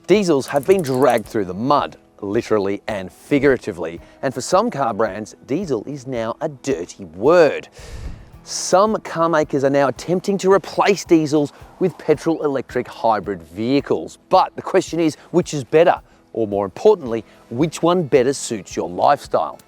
Diesels have been dragged through the mud, literally and figuratively, and for some car brands, diesel is now a dirty word. Some car makers are now attempting to replace diesels with petrol-electric hybrid vehicles. But the question is, which is better? Or more importantly, which one better suits your lifestyle?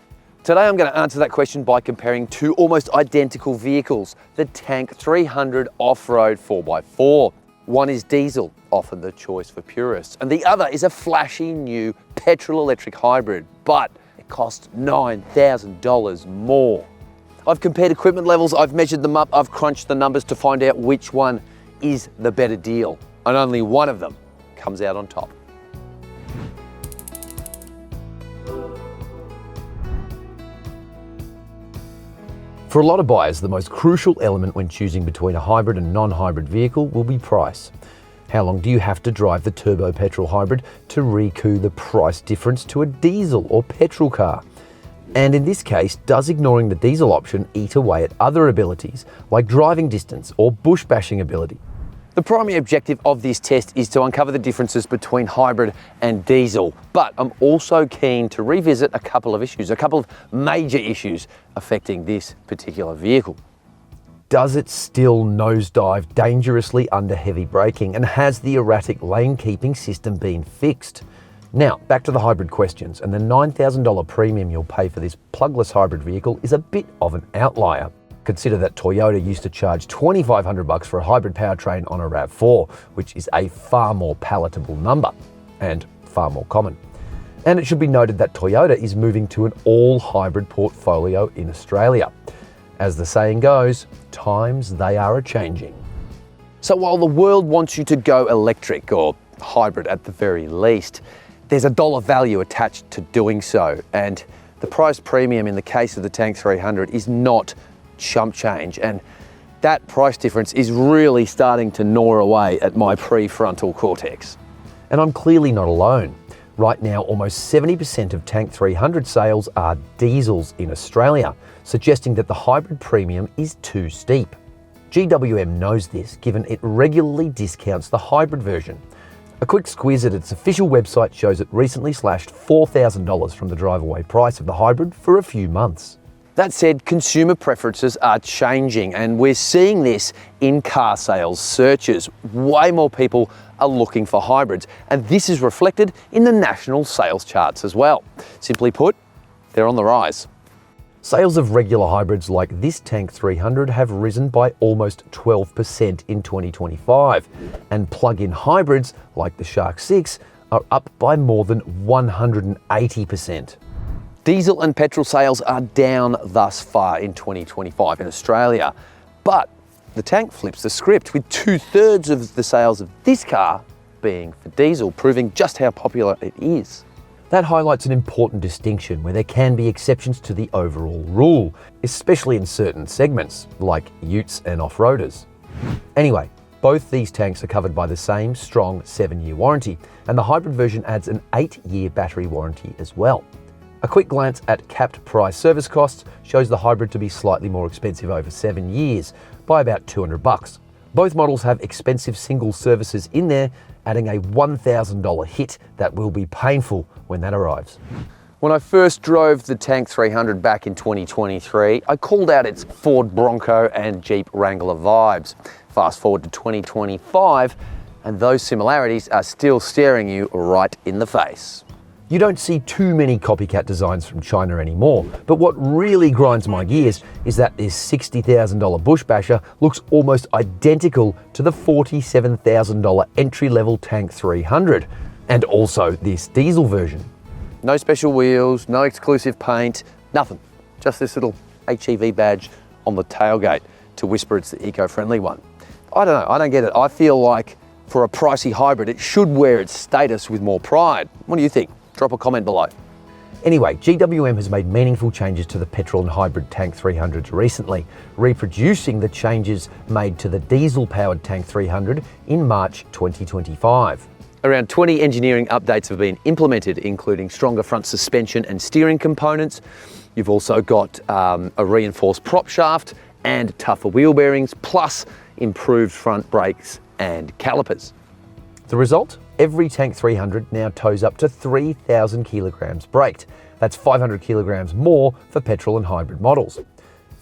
Today I'm going to answer that question by comparing two almost identical vehicles, the Tank 300 off-road 4x4. One is diesel, often the choice for purists, and the other is a flashy new petrol-electric hybrid, but it costs $9,000 more. I've compared equipment levels, I've measured them up, I've crunched the numbers to find out which one is the better deal, and only one of them comes out on top. For a lot of buyers, the most crucial element when choosing between a hybrid and non-hybrid vehicle will be price. How long do you have to drive the turbo petrol hybrid to recoup the price difference to a diesel or petrol car? And in this case, does ignoring the diesel option eat away at other abilities like driving distance or bush bashing ability? The primary objective of this test is to uncover the differences between hybrid and diesel, but I'm also keen to revisit a couple of issues, a couple of major issues affecting this particular vehicle. Does it still nosedive dangerously under heavy braking, and has the erratic lane keeping system been fixed? Now, back to the hybrid questions, and the $9,000 premium you'll pay for this plugless hybrid vehicle is a bit of an outlier. Consider that Toyota used to charge $2,500 for a hybrid powertrain on a RAV4, which is a far more palatable number and far more common. And it should be noted that Toyota is moving to an all-hybrid portfolio in Australia. As the saying goes, times they are a-changing. So while the world wants you to go electric, or hybrid at the very least, there's a dollar value attached to doing so, and the price premium in the case of the Tank 300 is not chump change, and that price difference is really starting to gnaw away at my prefrontal cortex. And I'm clearly not alone. Right now, almost 70% of Tank 300 sales are diesels in Australia, suggesting that the hybrid premium is too steep. GWM knows this, given it regularly discounts the hybrid version. A quick squiz at its official website shows it recently slashed $4,000 from the drive-away price of the hybrid for a few months. That said, consumer preferences are changing, and we're seeing this in car sales searches. Way more people are looking for hybrids, and this is reflected in the national sales charts as well. Simply put, they're on the rise. Sales of regular hybrids like this Tank 300 have risen by almost 12% in 2025, and plug-in hybrids like the Shark 6 are up by more than 180%. Diesel and petrol sales are down thus far in 2025 in Australia, but the Tank flips the script, with 2/3 of the sales of this car being for diesel, proving just how popular it is. That highlights an important distinction where there can be exceptions to the overall rule, especially in certain segments, like utes and off-roaders. Anyway, both these tanks are covered by the same strong 7-year warranty, and the hybrid version adds an 8-year battery warranty as well. A quick glance at capped price service costs shows the hybrid to be slightly more expensive over 7 years, by about $200. Both models have expensive single services in there, adding a $1,000 hit that will be painful when that arrives. When I first drove the Tank 300 back in 2023, I called out its Ford Bronco and Jeep Wrangler vibes. Fast forward to 2025, and those similarities are still staring you right in the face. You don't see too many copycat designs from China anymore, but what really grinds my gears is that this $60,000 bush basher looks almost identical to the $47,000 entry-level Tank 300, and also this diesel version. No special wheels, no exclusive paint, nothing. Just this little HEV badge on the tailgate to whisper it's the eco-friendly one. I don't know, I don't get it. I feel like for a pricey hybrid, it should wear its status with more pride. What do you think? Drop a comment below. Anyway, GWM has made meaningful changes to the petrol and hybrid Tank 300s recently, reproducing the changes made to the diesel-powered Tank 300 in March 2025. Around 20 engineering updates have been implemented, including stronger front suspension and steering components. You've also got a reinforced prop shaft and tougher wheel bearings, plus improved front brakes and calipers. The result? Every Tank 300 now tows up to 3,000 kilograms braked. That's 500 kilograms more for petrol and hybrid models.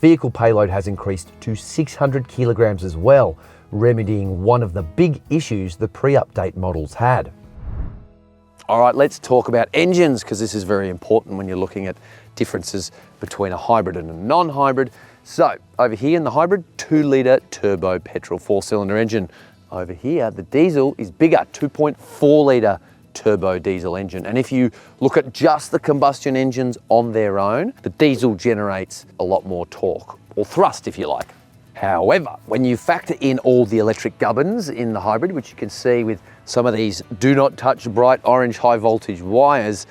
Vehicle payload has increased to 600 kilograms as well, remedying one of the big issues the pre-update models had. All right, let's talk about engines, because this is very important when you're looking at differences between a hybrid and a non-hybrid. So over here in the hybrid, 2-litre turbo petrol 4-cylinder engine. Over here, the diesel is bigger, 2.4-litre turbo diesel engine. And if you look at just the combustion engines on their own, the diesel generates a lot more torque, or thrust if you like. However, when you factor in all the electric gubbins in the hybrid, which you can see with some of these do not touch bright orange high voltage wires,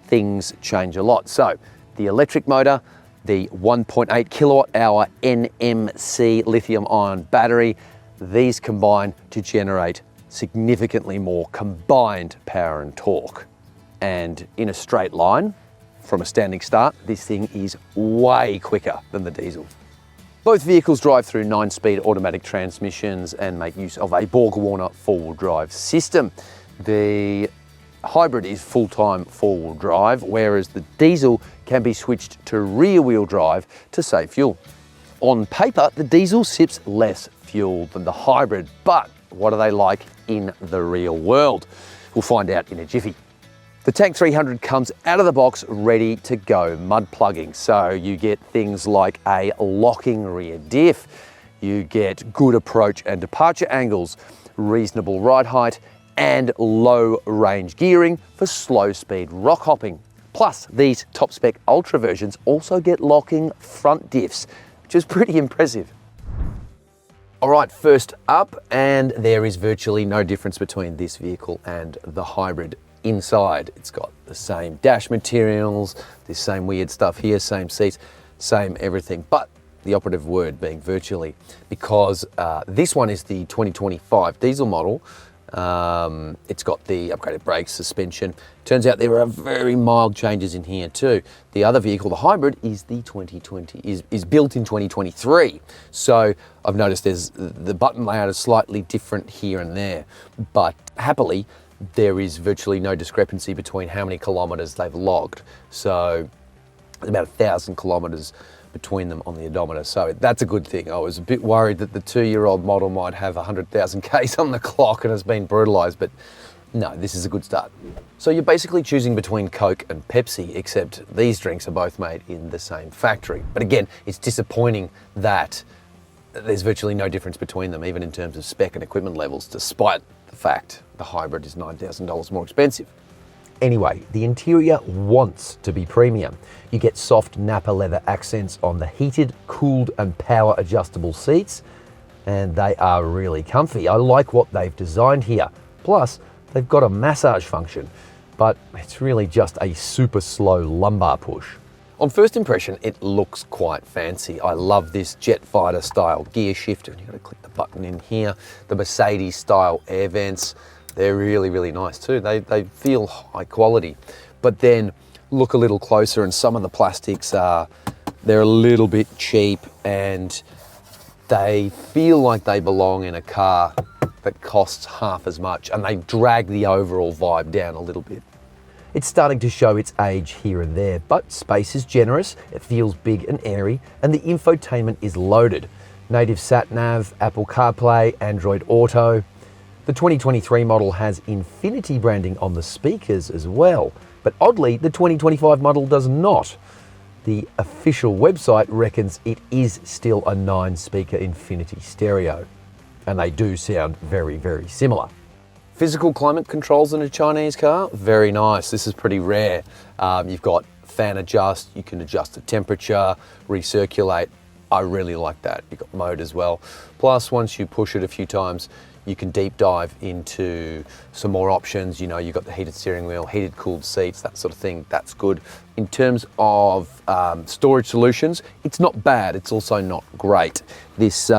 things change a lot. So the electric motor, the 1.8 kilowatt hour NMC lithium ion battery, these combine to generate significantly more combined power and torque. And in a straight line, from a standing start, this thing is way quicker than the diesel. Both vehicles drive through 9-speed automatic transmissions and make use of a Borg-Warner four-wheel drive system. The hybrid is full-time four-wheel drive, whereas the diesel can be switched to rear-wheel drive to save fuel. On paper, the diesel sips less fuel than the hybrid, but what are they like in the real world? We'll find out in a jiffy. The Tank 300 comes out of the box ready to go mud plugging. So you get things like a locking rear diff, you get good approach and departure angles, reasonable ride height, and low range gearing for slow speed rock hopping. Plus, these top spec ultra versions also get locking front diffs, which is pretty impressive. All right, first up, and there is virtually no difference between this vehicle and the hybrid. Inside, it's got the same dash materials, the same weird stuff here, same seats, same everything, but the operative word being virtually, because this one is the 2025 diesel model. It's got the upgraded brakes, suspension. Turns out there are very mild changes in here too. The other vehicle, the hybrid, is the 2020, is built in 2023. So I've noticed the button layout is slightly different here and there, but happily, there is virtually no discrepancy between how many kilometres they've logged. So there's about 1,000 kilometres between them on the odometer. So that's a good thing. I was a bit worried that the 2-year-old model might have 100,000 Ks on the clock and has been brutalised, but no, this is a good start. So you're basically choosing between Coke and Pepsi, except these drinks are both made in the same factory. But again, it's disappointing that there's virtually no difference between them, even in terms of spec and equipment levels, despite the fact the hybrid is $9,000 more expensive. Anyway, the interior wants to be premium. You get soft Napa leather accents on the heated, cooled and power adjustable seats, and they are really comfy. I like what they've designed here. Plus, they've got a massage function, but it's really just a super slow lumbar push. On first impression, it looks quite fancy. I love this jet fighter style gear shifter. You've got to click the button in here. The Mercedes style air vents, they're really, really nice too. They feel high quality. But then look a little closer and some of the plastics they're a little bit cheap and they feel like they belong in a car that costs half as much, and they drag the overall vibe down a little bit. It's starting to show its age here and there, but space is generous, it feels big and airy, and the infotainment is loaded. Native sat-nav, Apple CarPlay, Android Auto. The 2023 model has Infinity branding on the speakers as well, but oddly, the 2025 model does not. The official website reckons it is still a 9-speaker Infinity stereo, and they do sound very, very similar. Physical climate controls in a Chinese car, very nice. This is pretty rare. You've got fan adjust, you can adjust the temperature, recirculate. I really like that. You've got mode as well. Plus, once you push it a few times, you can deep dive into some more options. You know, you've got the heated steering wheel, heated cooled seats, that sort of thing. That's good. In terms of storage solutions, it's not bad. It's also not great. This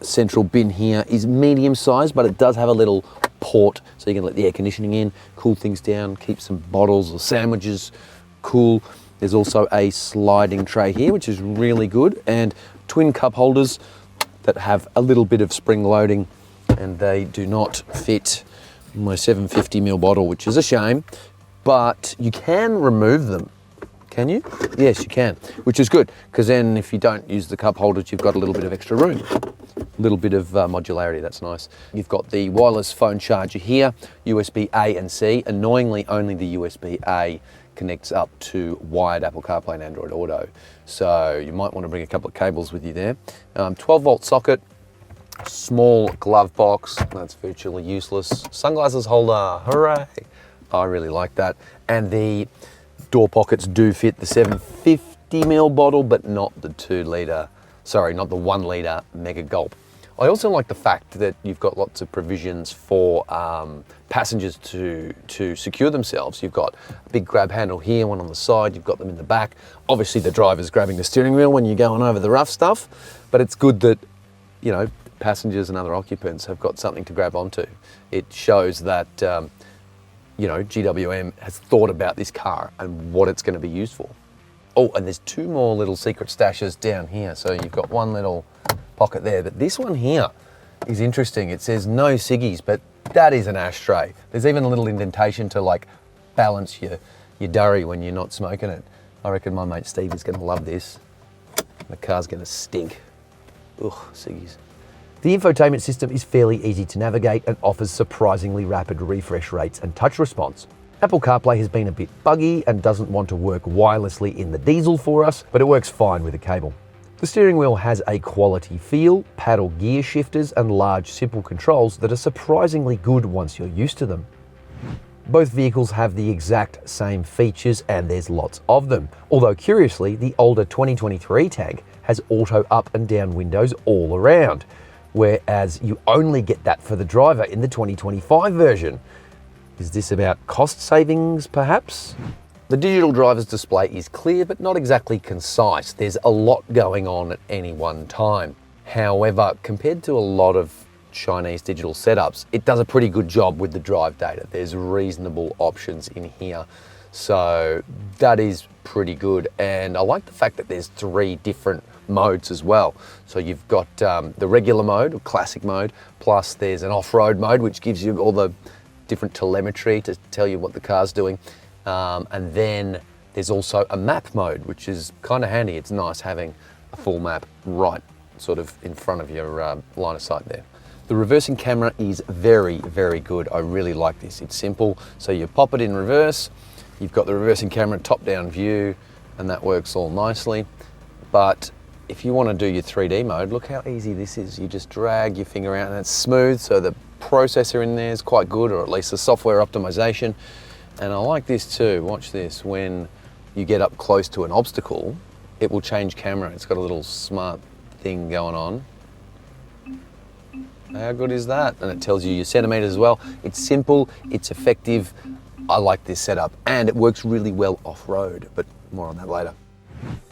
central bin here is medium sized, but it does have a little port so you can let the air conditioning in, cool things down, keep some bottles or sandwiches cool. There's also a sliding tray here, which is really good, and twin cup holders that have a little bit of spring loading, and they do not fit my 750ml bottle, which is a shame, but you can remove them. Can you? Yes, you can, which is good, because then if you don't use the cup holders, you've got a little bit of extra room. A little bit of modularity, that's nice. You've got the wireless phone charger here, USB A and C. Annoyingly, only the USB A connects up to wired Apple CarPlay and Android Auto. So you might want to bring a couple of cables with you there. 12-volt socket, small glove box, that's virtually useless. Sunglasses holder, hooray! I really like that. And the door pockets do fit the 750ml bottle, but not the 1 litre mega gulp. I also like the fact that you've got lots of provisions for passengers to secure themselves. You've got a big grab handle here, one on the side, you've got them in the back. Obviously the driver's grabbing the steering wheel when you're going over the rough stuff, but it's good that, you know, passengers and other occupants have got something to grab onto. It shows that you know, GWM has thought about this car and what it's going to be used for. Oh, and there's 2 more little secret stashes down here. So you've got one little pocket there, but this one here is interesting. It says no ciggies, but that is an ashtray. There's even a little indentation to like balance your durry when you're not smoking it. I reckon my mate Steve is going to love this. The car's going to stink. Ugh, ciggies. The infotainment system is fairly easy to navigate and offers surprisingly rapid refresh rates and touch response. Apple CarPlay has been a bit buggy and doesn't want to work wirelessly in the diesel for us, but it works fine with a cable. The steering wheel has a quality feel, paddle gear shifters and large simple controls that are surprisingly good once you're used to them. Both vehicles have the exact same features and there's lots of them, although curiously the older 2023 Tank has auto up and down windows all around, whereas you only get that for the driver in the 2025 version. Is this about cost savings, perhaps? The digital driver's display is clear, but not exactly concise. There's a lot going on at any one time. However, compared to a lot of Chinese digital setups, it does a pretty good job with the drive data. There's reasonable options in here. So that is pretty good. And I like the fact that there's 3 different modes as well. So you've got the regular mode or classic mode, plus there's an off-road mode, which gives you all the different telemetry to tell you what the car's doing. And then there's also a map mode, which is kind of handy. It's nice having a full map right sort of in front of your line of sight there. The reversing camera is very, very good. I really like this. It's simple. So you pop it in reverse, you've got the reversing camera top-down view, and that works all nicely. But if you want to do your 3D mode, look how easy this is. You just drag your finger out and it's smooth, so the processor in there is quite good, or at least the software optimization. And I like this too. Watch this. When you get up close to an obstacle, it will change camera. It's got a little smart thing going on. How good is that? And it tells you your centimeters as well. It's simple, it's effective. I like this setup, and it works really well off-road, but more on that later.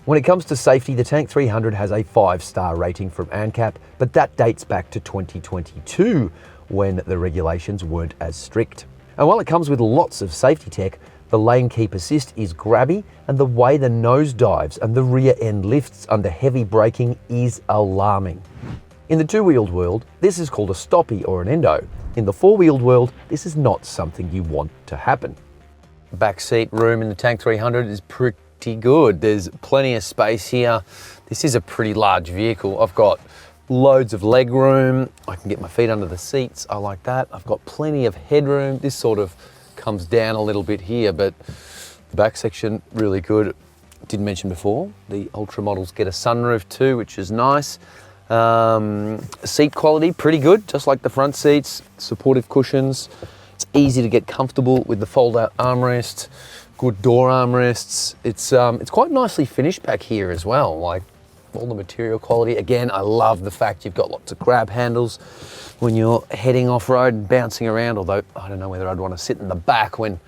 When it comes to safety, the Tank 300 has a 5-star rating from ANCAP, but that dates back to 2022 when the regulations weren't as strict. And while it comes with lots of safety tech, the lane keep assist is grabby, and the way the nose dives and the rear end lifts under heavy braking is alarming. In the 2-wheeled world, this is called a stoppie or an endo. In the 4-wheeled world, this is not something you want to happen. Back seat room in the Tank 300 is pretty good. There's plenty of space here. This is a pretty large vehicle. I've got loads of leg room. I can get my feet under the seats. I like that. I've got plenty of headroom. This sort of comes down a little bit here, but the back section, really good. Didn't mention before, the Ultra models get a sunroof too, which is nice. Seat quality, pretty good, just like the front seats. Supportive cushions. It's easy to get comfortable with the fold-out armrest. Good door armrests. It's quite nicely finished back here as well. Like all the material quality. Again, I love the fact you've got lots of grab handles when you're heading off-road and bouncing around. Although I don't know whether I'd want to sit in the back when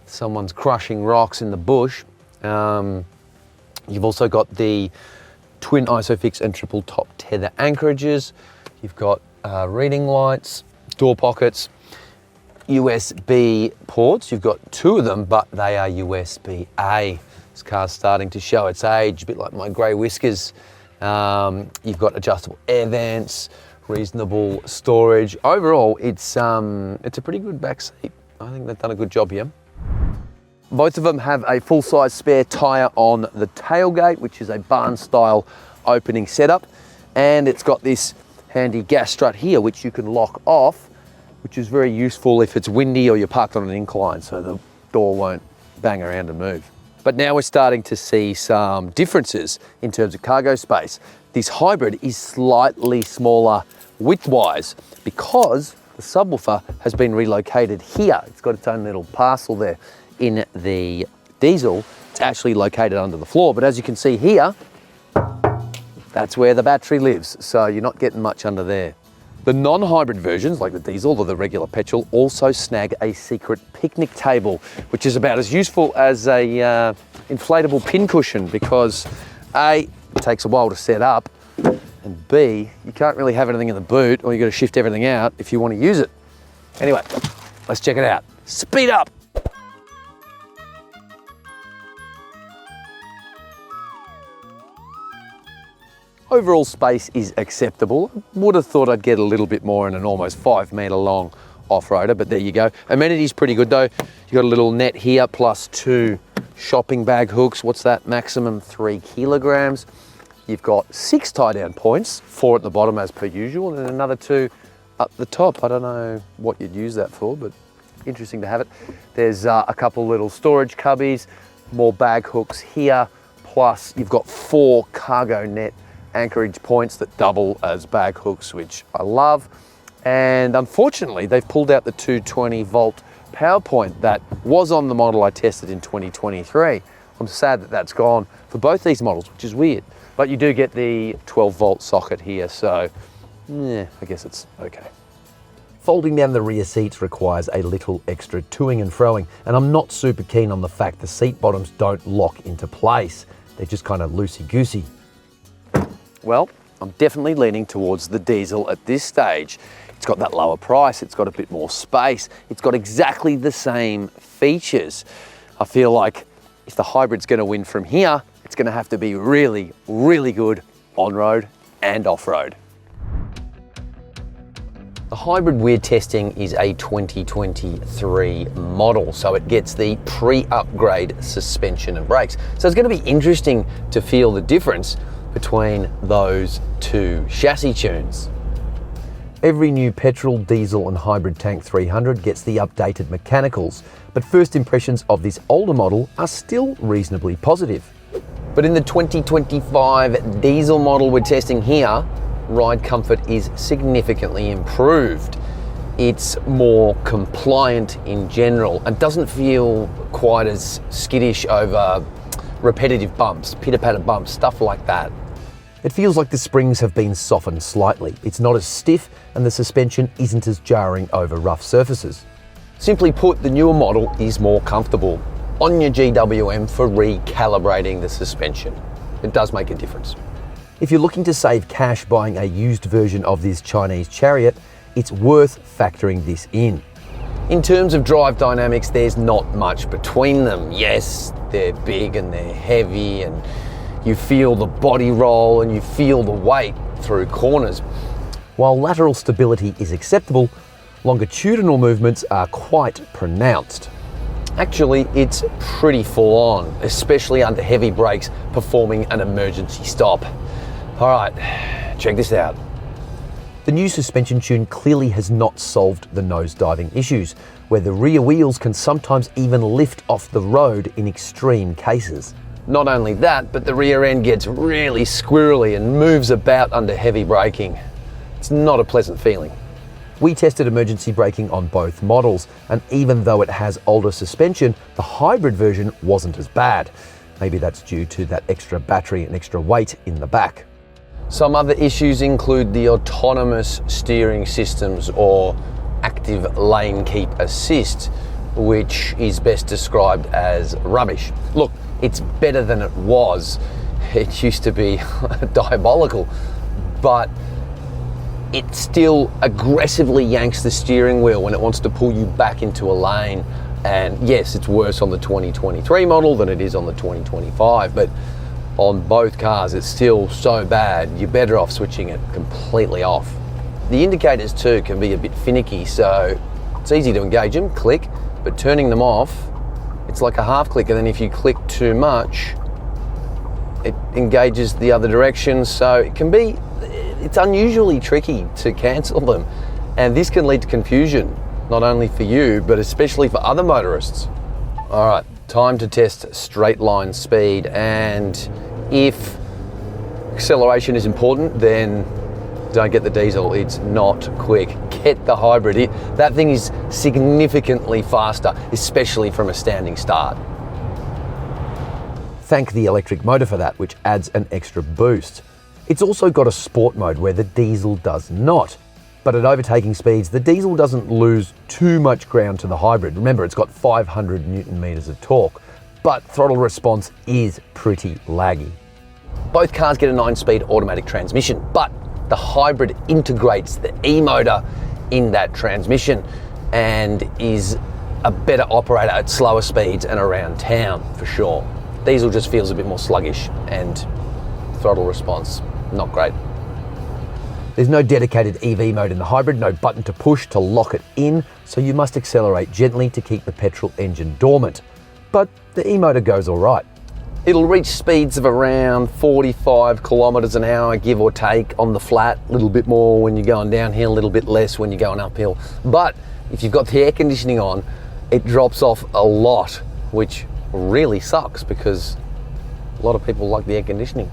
someone's crushing rocks in the bush. You've also got the twin ISOFIX and triple top tether anchorages. You've got reading lights, door pockets, USB ports. You've got 2 of them, but they are USB-A. This car's starting to show its age, a bit like my grey whiskers. You've got adjustable air vents, reasonable storage. Overall, it's a pretty good back seat. I think they've done a good job here. Both of them have a full-size spare tyre on the tailgate, which is a barn-style opening setup. And it's got this handy gas strut here, which you can lock off, which is very useful if it's windy or you're parked on an incline, so the door won't bang around and move. But now we're starting to see some differences in terms of cargo space. This hybrid is slightly smaller width-wise because the subwoofer has been relocated here. It's got its own little parcel there. In the diesel, it's actually located under the floor, but as you can see here, that's where the battery lives, so you're not getting much under there. The non-hybrid versions, like the diesel or the regular petrol, also snag a secret picnic table, which is about as useful as a inflatable pincushion because A, it takes a while to set up, and B, you can't really have anything in the boot or you've got to shift everything out if you want to use it. Anyway, let's check it out. Speed up! Overall space is acceptable. Would have thought I'd get a little bit more in an almost 5 metre long off-roader, but there you go. Amenities pretty good though. You've got a little net here plus 2 shopping bag hooks. What's that? Maximum 3 kilograms. You've got 6 tie-down points, 4 at the bottom as per usual, and another 2 up the top. I don't know what you'd use that for, but interesting to have it. There's a couple little storage cubbies, more bag hooks here, plus you've got 4 cargo net anchorage points that double as bag hooks, which I love. And unfortunately, they've pulled out the 220 volt power point that was on the model I tested in 2023. I'm sad that that's gone for both these models, which is weird. But you do get the 12 volt socket here, so yeah, I guess it's okay. Folding down the rear seats requires a little extra toing and froing, and I'm not super keen on the fact the seat bottoms don't lock into place. They're just kind of loosey-goosey. Well, I'm definitely leaning towards the diesel at this stage. It's got that lower price, it's got a bit more space, it's got exactly the same features. I feel like if the hybrid's going to win from here, it's going to have to be really, really good on-road and off-road. The hybrid we're testing is a 2023 model, so it gets the pre-upgrade suspension and brakes. So it's going to be interesting to feel the difference between those two chassis tunes. Every new petrol, diesel and hybrid Tank 300 gets the updated mechanicals, but first impressions of this older model are still reasonably positive. But in the 2025 diesel model we're testing here, ride comfort is significantly improved. It's more compliant in general and doesn't feel quite as skittish over repetitive bumps, pitter-patter bumps, stuff like that. It feels like the springs have been softened slightly. It's not as stiff and the suspension isn't as jarring over rough surfaces. Simply put, the newer model is more comfortable. On your GWM for recalibrating the suspension. It does make a difference. If you're looking to save cash buying a used version of this Chinese Chariot, it's worth factoring this in. In terms of drive dynamics, there's not much between them. Yes, they're big and they're heavy and you feel the body roll and you feel the weight through corners. While lateral stability is acceptable, longitudinal movements are quite pronounced. Actually, it's pretty full on, especially under heavy brakes performing an emergency stop. All right, check this out. The new suspension tune clearly has not solved the nose-diving issues, where the rear wheels can sometimes even lift off the road in extreme cases. Not only that, but the rear end gets really squirrely and moves about under heavy braking. It's not a pleasant feeling. We tested emergency braking on both models, and even though it has older suspension, the hybrid version wasn't as bad. Maybe that's due to that extra battery and extra weight in the back. Some other issues include the autonomous steering systems or active lane keep assist, which is best described as rubbish. Look, it's better than it was. It used to be diabolical, but it still aggressively yanks the steering wheel when it wants to pull you back into a lane. And yes, it's worse on the 2023 model than it is on the 2025, but on both cars, it's still so bad, you're better off switching it completely off. The indicators too can be a bit finicky, so it's easy to engage them, click, but turning them off, it's like a half click, and then if you click too much, it engages the other direction, so it's unusually tricky to cancel them. And this can lead to confusion, not only for you, but especially for other motorists. All right, time to test straight line speed, and if acceleration is important, then don't get the diesel, it's not quick. Get the hybrid. That thing is significantly faster, especially from a standing start. Thank the electric motor for that, which adds an extra boost. It's also got a sport mode where the diesel does not. But at overtaking speeds, the diesel doesn't lose too much ground to the hybrid. Remember, it's got 500 Newton meters of torque, but throttle response is pretty laggy. Both cars get a 9-speed automatic transmission, but the hybrid integrates the e-motor in that transmission and is a better operator at slower speeds and around town for sure. Diesel just feels a bit more sluggish and throttle response, not great. There's no dedicated EV mode in the hybrid, no button to push to lock it in, so you must accelerate gently to keep the petrol engine dormant. But the e-motor goes all right. It'll reach speeds of around 45 kilometers an hour, give or take, on the flat, a little bit more when you're going downhill, a little bit less when you're going uphill. But if you've got the air conditioning on, it drops off a lot, which really sucks because a lot of people like the air conditioning.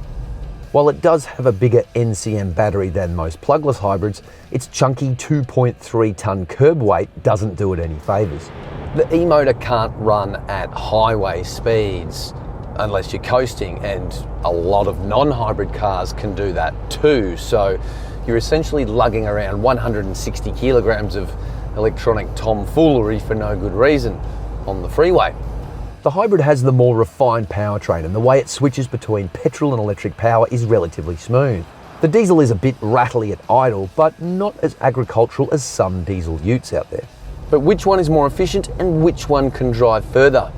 While it does have a bigger NCM battery than most plugless hybrids, its chunky 2.3 tonne curb weight doesn't do it any favours. The e-motor can't run at highway speeds unless you're coasting, and a lot of non-hybrid cars can do that too. So you're essentially lugging around 160 kilograms of electronic tomfoolery for no good reason on the freeway. The hybrid has the more refined powertrain, and the way it switches between petrol and electric power is relatively smooth. The diesel is a bit rattly at idle, but not as agricultural as some diesel utes out there. But which one is more efficient and which one can drive further?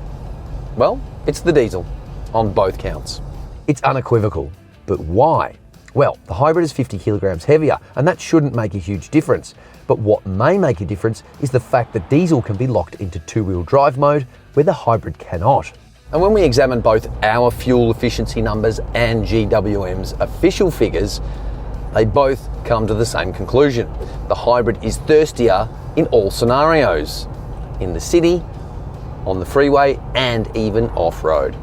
Well, it's the diesel, on both counts. It's unequivocal, but why? Well, the hybrid is 50 kilograms heavier, and that shouldn't make a huge difference. But what may make a difference is the fact that diesel can be locked into two-wheel drive mode, where the hybrid cannot. And when we examine both our fuel efficiency numbers and GWM's official figures, they both come to the same conclusion. The hybrid is thirstier in all scenarios, in the city, on the freeway, and even off-road.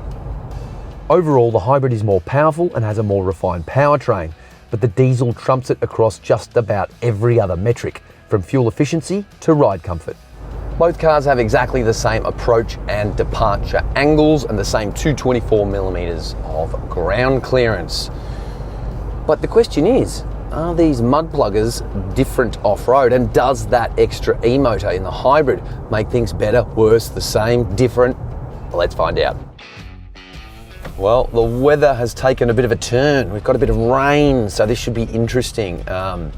Overall, the hybrid is more powerful and has a more refined powertrain, but the diesel trumps it across just about every other metric, from fuel efficiency to ride comfort. Both cars have exactly the same approach and departure angles and the same 224 millimeters of ground clearance. But the question is, are these mud pluggers different off-road, and does that extra e-motor in the hybrid make things better, worse, the same, different? Well, let's find out. Well, the weather has taken a bit of a turn. We've got a bit of rain, so this should be interesting. I'm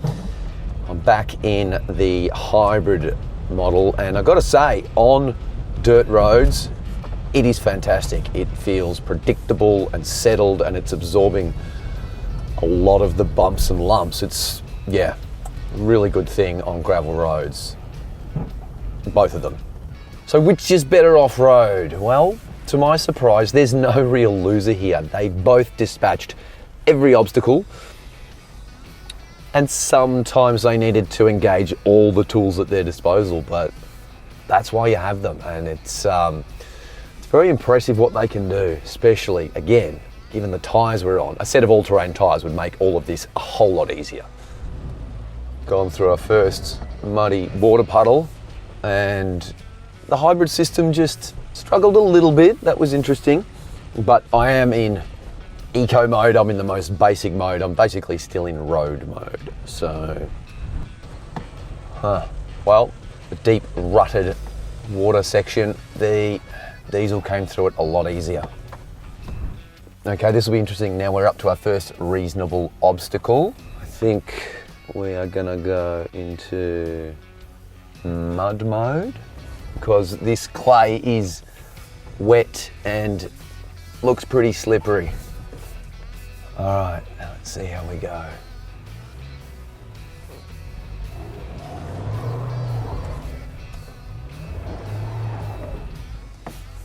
back in the hybrid model, and I've got to say, on dirt roads, it is fantastic. It feels predictable and settled, and it's absorbing a lot of the bumps and lumps. It's, yeah, a really good thing on gravel roads, both of them. So which is better off-road? Well, to my surprise, there's no real loser here. They both dispatched every obstacle, and sometimes they needed to engage all the tools at their disposal, but that's why you have them, and it's very impressive what they can do, especially, again, given the tyres we're on. A set of all-terrain tyres would make all of this a whole lot easier. Gone through our first muddy water puddle, and the hybrid system just struggled a little bit. That was interesting, but I am in eco mode. I'm in the most basic mode. I'm basically still in road mode. So, well, the deep rutted water section, the diesel came through it a lot easier. Okay, this will be interesting. Now we're up to our first reasonable obstacle. I think we are gonna go into mud mode, because this clay is wet and looks pretty slippery. All right, let's see how we go.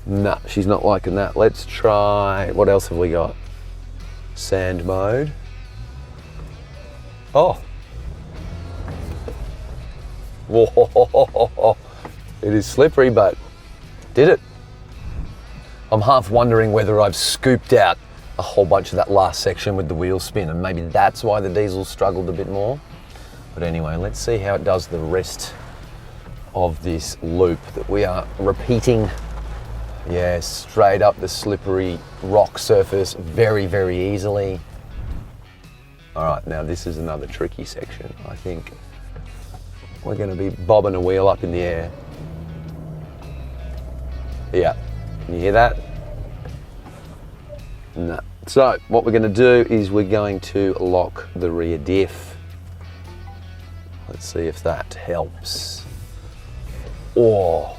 Nah, she's not liking that. Let's try, what else have we got? Sand mode. Oh. Whoa. It is slippery, but did it. I'm half wondering whether I've scooped out a whole bunch of that last section with the wheel spin, and maybe that's why the diesel struggled a bit more. But anyway, let's see how it does the rest of this loop that we are repeating. Yeah, straight up the slippery rock surface very, very easily. All right, now this is another tricky section. I think we're going to be bobbing a wheel up in the air. Yeah, can you hear that? No. So what we're going to do is we're going to lock the rear diff. Let's see if that helps. Oh.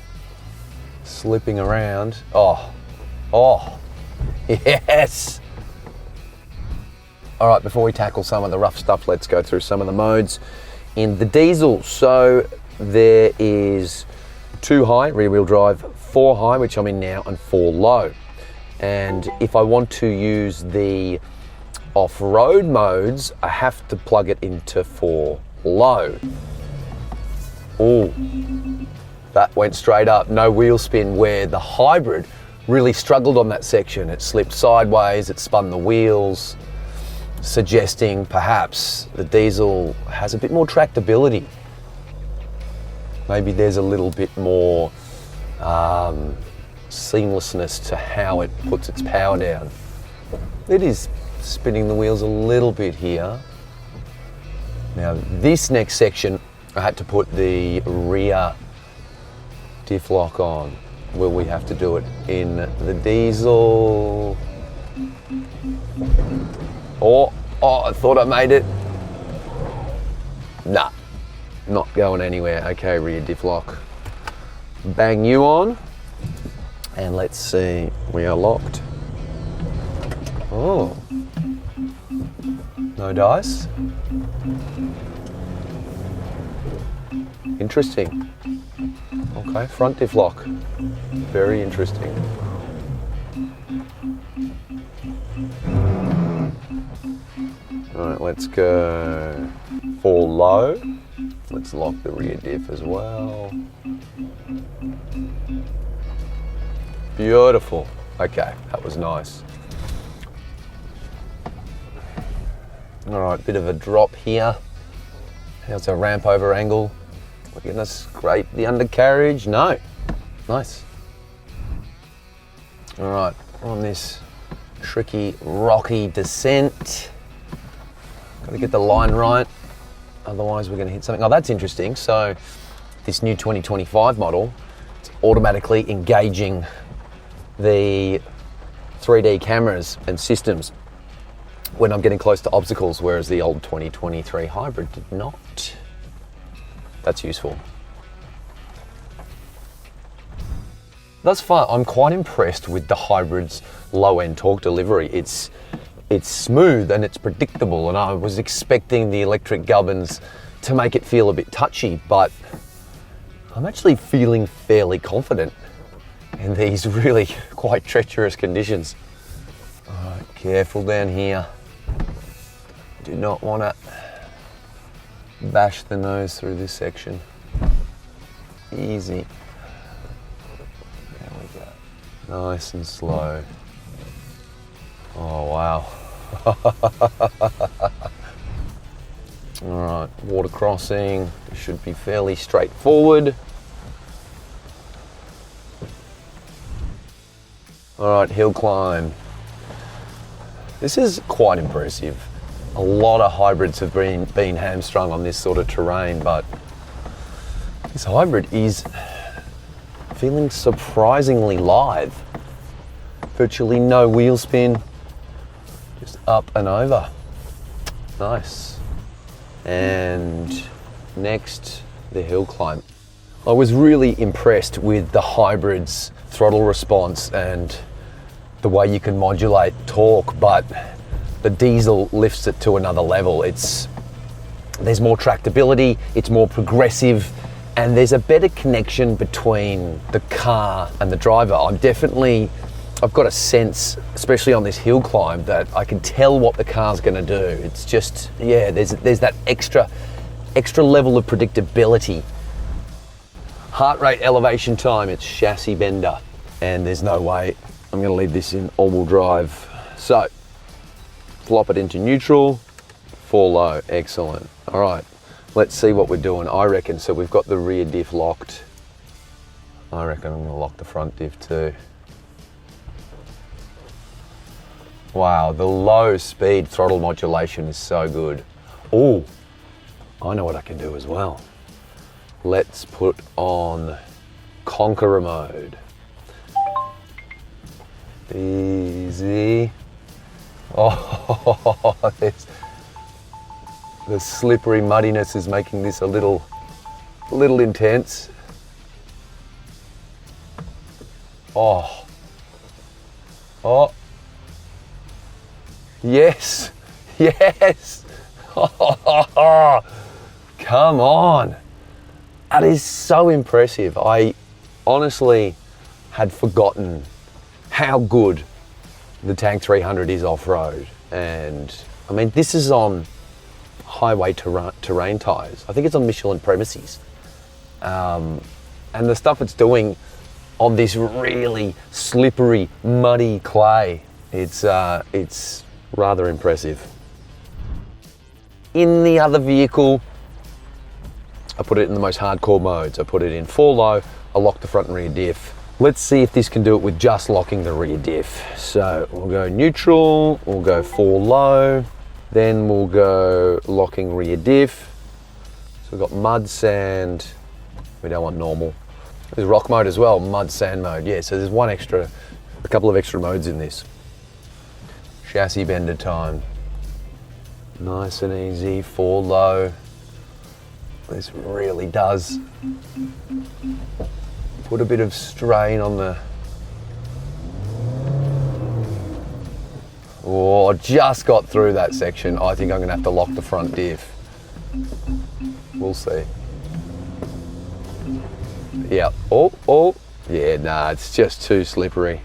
Slipping around. Oh, yes. All right, before we tackle some of the rough stuff, let's go through some of the modes in the diesel. So there is 2 high, rear wheel drive, 4 high, which I'm in now, and 4 low. And if I want to use the off-road modes, I have to plug it into 4 low. Oh. That went straight up, no wheel spin, where the hybrid really struggled on that section. It slipped sideways, it spun the wheels, suggesting perhaps the diesel has a bit more tractability. Maybe there's a little bit more seamlessness to how it puts its power down. It is spinning the wheels a little bit here. Now this next section, I had to put the rear diff lock on. Will we have to do it in the diesel? Oh, I thought I made it. Nah, not going anywhere. Okay, rear diff lock. Bang you on. And let's see, we are locked. Oh, no dice. Interesting. Okay, front diff lock. Very interesting. All right, let's go for low. Let's lock the rear diff as well. Beautiful. Okay, that was nice. All right, bit of a drop here. How's our ramp over angle? We're gonna scrape the undercarriage. No. Nice. All right, on this tricky, rocky descent. Gotta get the line right, otherwise we're gonna hit something. Oh, that's interesting. So this new 2025 model, it's automatically engaging the 3D cameras and systems when I'm getting close to obstacles, whereas the old 2023 hybrid did not. That's useful. Thus far, I'm quite impressed with the hybrid's low-end torque delivery. It's smooth and it's predictable, and I was expecting the electric gubbins to make it feel a bit touchy, but I'm actually feeling fairly confident in these really quite treacherous conditions. All right, careful down here. Do not want to bash the nose through this section. Easy. There we go. Nice and slow. Oh, wow. All right, water crossing. This should be fairly straightforward. All right, hill climb. This is quite impressive. A lot of hybrids have been hamstrung on this sort of terrain, but this hybrid is feeling surprisingly live. Virtually no wheel spin, just up and over. Nice. And next, the hill climb. I was really impressed with the hybrid's throttle response and the way you can modulate torque, but the diesel lifts it to another level. There's more tractability, it's more progressive, and there's a better connection between the car and the driver. I've got a sense, especially on this hill climb, that I can tell what the car's going to do. It's just, yeah, there's that extra level of predictability. Heart rate, elevation time, it's chassis bender, and there's no way I'm going to leave this in all-wheel drive. So, flop it into neutral, fall low, excellent. All right, let's see what we're doing. I reckon, so we've got the rear diff locked. I reckon I'm going to lock the front diff too. Wow, the low speed throttle modulation is so good. Oh, I know what I can do as well. Let's put on Conqueror mode. Easy. Oh, the slippery muddiness is making this a little intense. Oh. Yes. Come on. That is so impressive. I honestly had forgotten how good the Tank 300 is off-road. And I mean, this is on highway terrain tires. I think it's on Michelin premises. And the stuff it's doing on this really slippery, muddy clay, it's rather impressive. In the other vehicle, I put it in the most hardcore modes. I put it in fall low, I lock the front and rear diff. Let's see if this can do it with just locking the rear diff. So we'll go neutral, we'll go fall low, then we'll go locking rear diff. So we've got mud, sand, we don't want normal. There's rock mode as well, mud, sand mode. Yeah, so there's a couple of extra modes in this. Chassis bender time. Nice and easy, fall low. This really does put a bit of strain on the... Oh, just got through that section. I think I'm gonna have to lock the front diff. We'll see. Yeah, oh. Yeah, nah, it's just too slippery.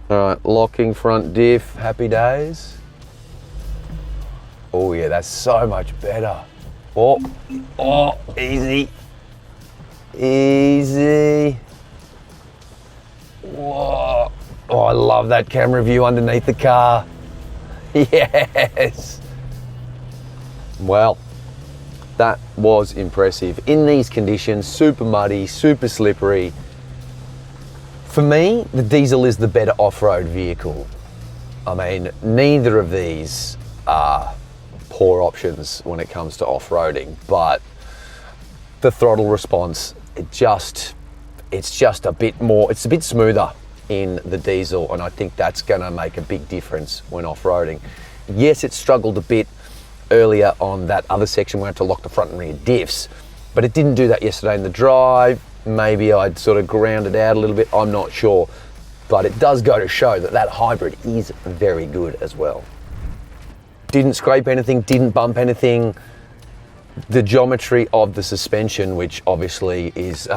All right, locking front diff, happy days. Oh yeah, that's so much better. Oh, easy. Whoa. Oh, I love that camera view underneath the car. Yes. Well, that was impressive. In these conditions, super muddy, super slippery. For me, the diesel is the better off-road vehicle. I mean, neither of these are poor options when it comes to off-roading, but the throttle response, it's just a bit more, it's a bit smoother in the diesel, and I think that's gonna make a big difference when off-roading. Yes, it struggled a bit earlier on that other section where I had to lock the front and rear diffs, but it didn't do that yesterday in the drive. Maybe I'd sort of ground it out a little bit, I'm not sure. But it does go to show that that hybrid is very good as well. Didn't scrape anything, didn't bump anything. The geometry of the suspension, which obviously is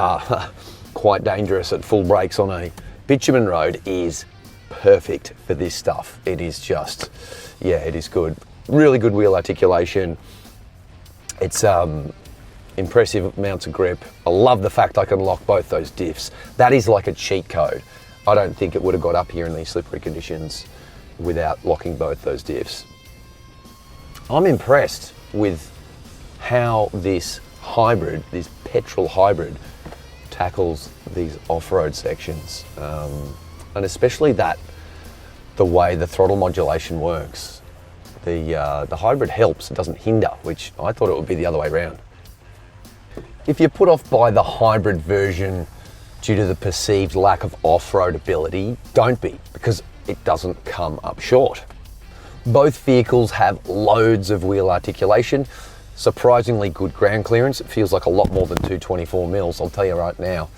quite dangerous at full brakes on a bitumen road, is perfect for this stuff. It is just, yeah, it is good. Really good wheel articulation. It's impressive amounts of grip. I love the fact I can lock both those diffs. That is like a cheat code. I don't think it would have got up here in these slippery conditions without locking both those diffs. I'm impressed with how this hybrid, this petrol hybrid, tackles these off-road sections. And especially the way the throttle modulation works. The hybrid helps, it doesn't hinder, which I thought it would be the other way around. If you're put off by the hybrid version due to the perceived lack of off-road ability, don't be, because it doesn't come up short. Both vehicles have loads of wheel articulation, surprisingly good ground clearance. It feels like a lot more than 224 mils, I'll tell you right now.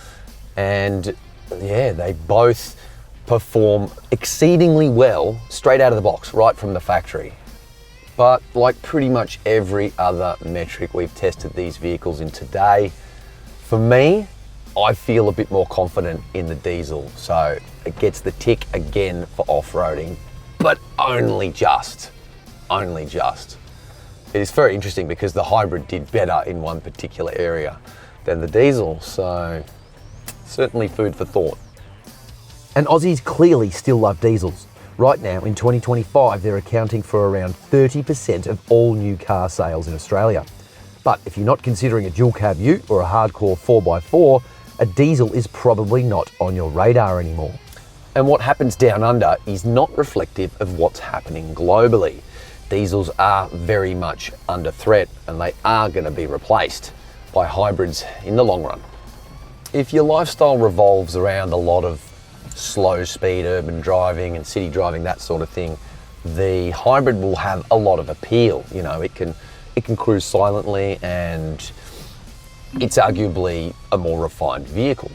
And yeah, they both perform exceedingly well straight out of the box, right from the factory. But like pretty much every other metric we've tested these vehicles in today, For me, I feel a bit more confident in the diesel, so it gets the tick again for off-roading, but only just. It is very interesting because the hybrid did better in one particular area than the diesel, so certainly food for thought. And Aussies clearly still love diesels. Right now, in 2025, they're accounting for around 30% of all new car sales in Australia. But if you're not considering a dual cab ute or a hardcore 4x4, a diesel is probably not on your radar anymore. And what happens down under is not reflective of what's happening globally. Diesels are very much under threat and they are going to be replaced by hybrids in the long run. If your lifestyle revolves around a lot of slow speed urban driving and city driving, that sort of thing, the hybrid will have a lot of appeal. You know, it can cruise silently and it's arguably a more refined vehicle.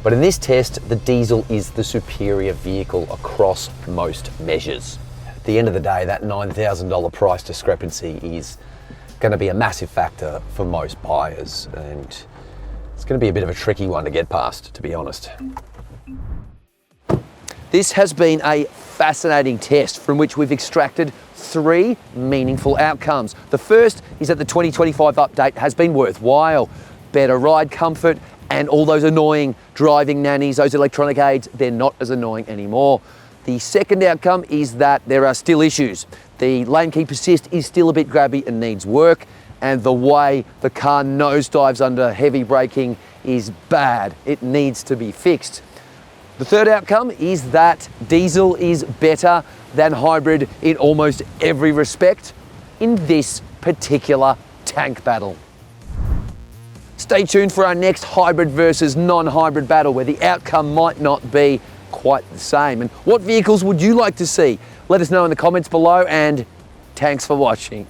But in this test, the diesel is the superior vehicle across most measures. At the end of the day, that $9,000 price discrepancy is going to be a massive factor for most buyers, and it's going to be a bit of a tricky one to get past, to be honest. This has been a fascinating test from which we've extracted 3 meaningful outcomes. The first is that the 2025 update has been worthwhile. Better ride comfort and all those annoying driving nannies, those electronic aids, they're not as annoying anymore. The second outcome is that there are still issues. The lane keep assist is still a bit grabby and needs work, and the way the car nosedives under heavy braking is bad. It needs to be fixed. The third outcome is that diesel is better than hybrid in almost every respect in this particular tank battle. Stay tuned for our next hybrid versus non-hybrid battle where the outcome might not be quite the same. And what vehicles would you like to see? Let us know in the comments below, and thanks for watching.